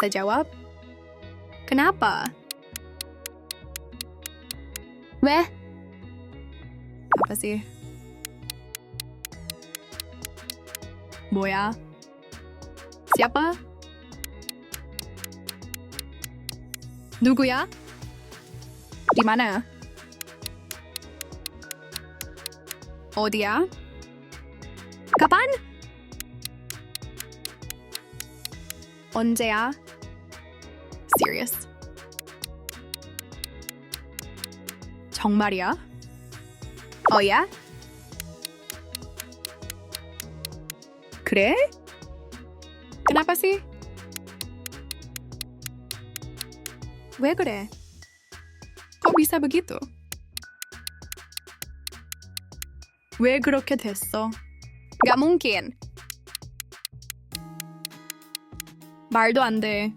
bisa jawab? Kenapa? 왜? Apa sih? 뭐야? Siapa? 누구야? Di mana? 어디야? Kapan? 언제야? Serious. 정말이야? 어야? 그래? Kenapa sih? 왜 그래? Kok bisa begitu? 왜 그렇게 됐어? Gak mungkin. 말도 안 돼.